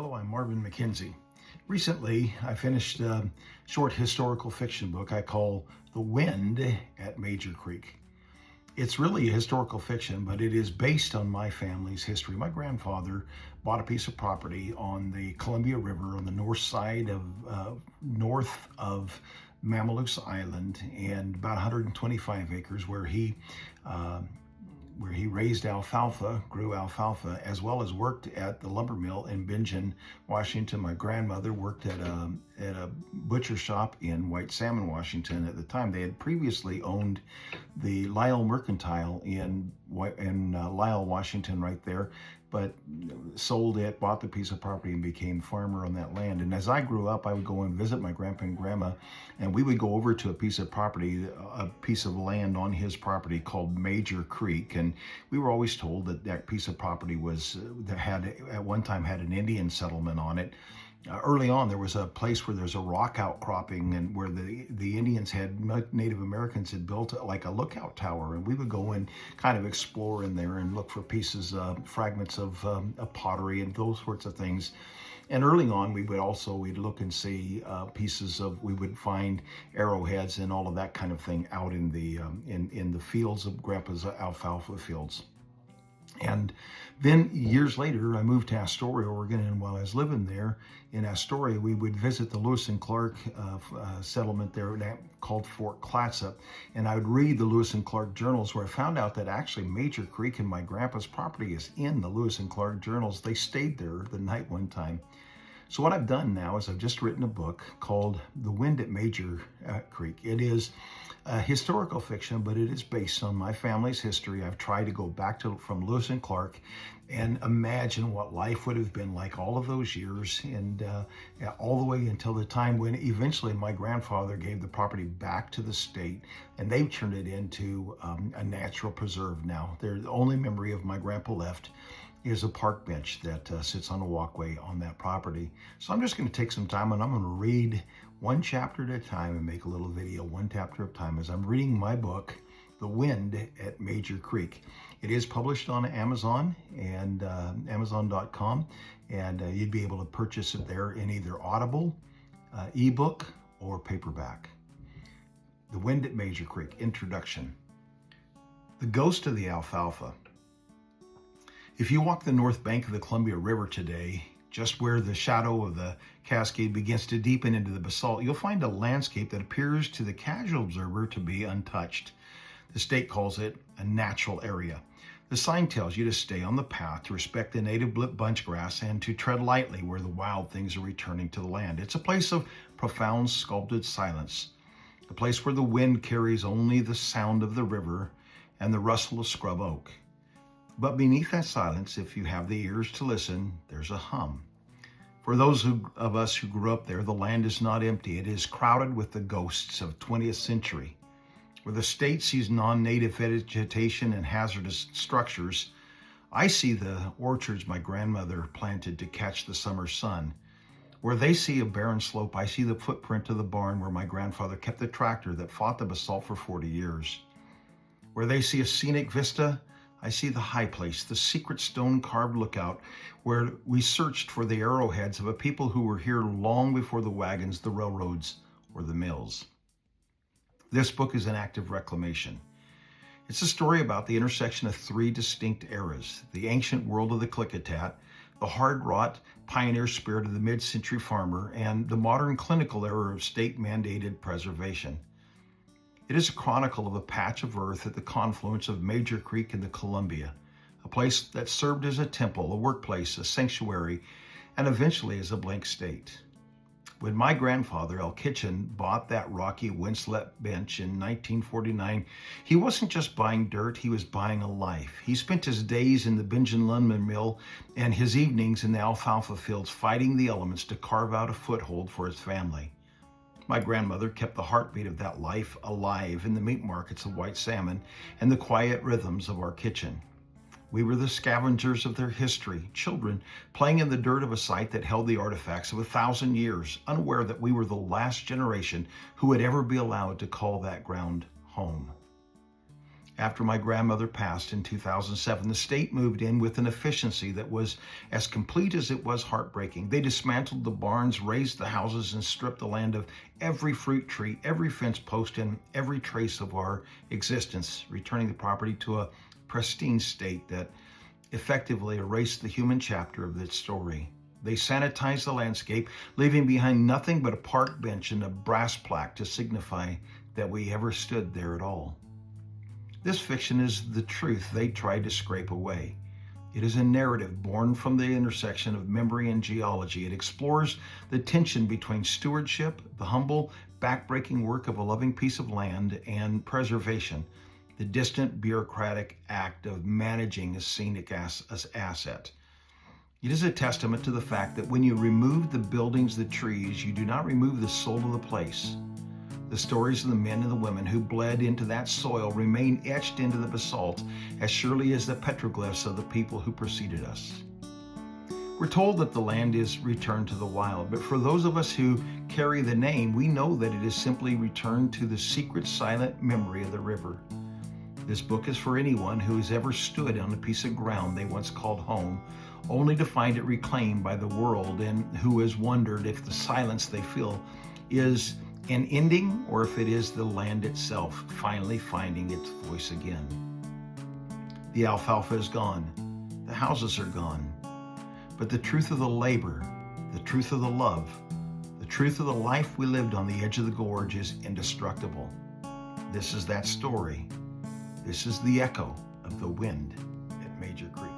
Hello, I'm Marvin McKenzie. Recently, I finished a short historical fiction book I call The Wind at Major Creek. It's really a historical fiction, but it is based on my family's history. My grandfather bought a piece of property on the Columbia River on the north of Mamaloose Island, and about 125 acres where he raised alfalfa, grew alfalfa, as well as worked at the lumber mill in Bingen, Washington. My grandmother worked at a butcher shop in White Salmon, Washington at the time. They had previously owned the Lyle Mercantile in Lyle, Washington, right there, but sold it, bought the piece of property, and became farmer on that land. And as I grew up, I would go and visit my grandpa and grandma, and we would go over to a piece of property, a piece of land on his property called Major Creek. And we were always told that that piece of property at one time had an Indian settlement on it. Early on, there was a place where there's a rock outcropping, and where the Indians Native Americans had built like a lookout tower, and we would go and kind of explore in there and look for pieces, fragments of pottery and those sorts of things. And early on, we'd look and see we would find arrowheads and all of that kind of thing out in the fields of Grandpa's alfalfa fields. And then years later, I moved to Astoria, Oregon, and while I was living there in Astoria, we would visit the Lewis and Clark settlement there called Fort Clatsop, and I would read the Lewis and Clark journals, where I found out that actually Major Creek and my grandpa's property is in the Lewis and Clark journals. They stayed there the night one time. So what I've done now is I've just written a book called The Wind at Major Creek. It is a historical fiction, but it is based on my family's history. I've tried to go back from Lewis and Clark and imagine what life would have been like all of those years, and all the way until the time when eventually my grandfather gave the property back to the state, and they've turned it into a natural preserve now. The only memory of my grandpa left is a park bench that sits on a walkway on that property. So I'm just going to take some time and I'm going to read one chapter at a time and make a little video one chapter at a time as I'm reading my book, The Wind at Major Creek. It is published on Amazon and Amazon.com, and you'd be able to purchase it there in either Audible, ebook, or paperback. The Wind at Major Creek, Introduction. The Ghost of the Alfalfa. If you walk the north bank of the Columbia River today, just where the shadow of the cascade begins to deepen into the basalt, you'll find a landscape that appears to the casual observer to be untouched. The state calls it a natural area. The sign tells you to stay on the path, to respect the native bunchgrass, and to tread lightly where the wild things are returning to the land. It's a place of profound sculpted silence, a place where the wind carries only the sound of the river and the rustle of scrub oak. But beneath that silence, if you have the ears to listen, there's a hum. For those of us who grew up there, the land is not empty. It is crowded with the ghosts of 20th century. Where the state sees non-native vegetation and hazardous structures, I see the orchards my grandmother planted to catch the summer sun. Where they see a barren slope, I see the footprint of the barn where my grandfather kept the tractor that fought the basalt for 40 years. Where they see a scenic vista, I see the high place, the secret stone-carved lookout, where we searched for the arrowheads of a people who were here long before the wagons, the railroads, or the mills. This book is an act of reclamation. It's a story about the intersection of three distinct eras: the ancient world of the Klickitat, the hard-wrought pioneer spirit of the mid-century farmer, and the modern clinical era of state-mandated preservation. It is a chronicle of a patch of earth at the confluence of Major Creek and the Columbia, a place that served as a temple, a workplace, a sanctuary, and eventually as a blank state. When my grandfather, Al Kitchen, bought that rocky windswept bench in 1949, he wasn't just buying dirt, he was buying a life. He spent his days in the Bingen lumber mill and his evenings in the alfalfa fields fighting the elements to carve out a foothold for his family. My grandmother kept the heartbeat of that life alive in the meat markets of White Salmon and the quiet rhythms of our kitchen. We were the scavengers of their history, children playing in the dirt of a site that held the artifacts of 1,000 years, unaware that we were the last generation who would ever be allowed to call that ground home. After my grandmother passed in 2007, the state moved in with an efficiency that was as complete as it was heartbreaking. They dismantled the barns, razed the houses, and stripped the land of every fruit tree, every fence post, and every trace of our existence, returning the property to a pristine state that effectively erased the human chapter of its story. They sanitized the landscape, leaving behind nothing but a park bench and a brass plaque to signify that we ever stood there at all. This fiction is the truth they tried to scrape away. It is a narrative born from the intersection of memory and geology. It explores the tension between stewardship, the humble, backbreaking work of a loving piece of land, and preservation, the distant bureaucratic act of managing a scenic asset. It is a testament to the fact that when you remove the buildings, the trees, you do not remove the soul of the place. The stories of the men and the women who bled into that soil remain etched into the basalt as surely as the petroglyphs of the people who preceded us. We're told that the land is returned to the wild, but for those of us who carry the name, we know that it is simply returned to the secret, silent memory of the river. This book is for anyone who has ever stood on a piece of ground they once called home, only to find it reclaimed by the world, and who has wondered if the silence they feel is an ending or if it is the land itself finally finding its voice again. The alfalfa is gone. The houses are gone. But the truth of the labor, the truth of the love, the truth of the life we lived on the edge of the gorge is indestructible. This is that story. This is the echo of the wind at Major Creek.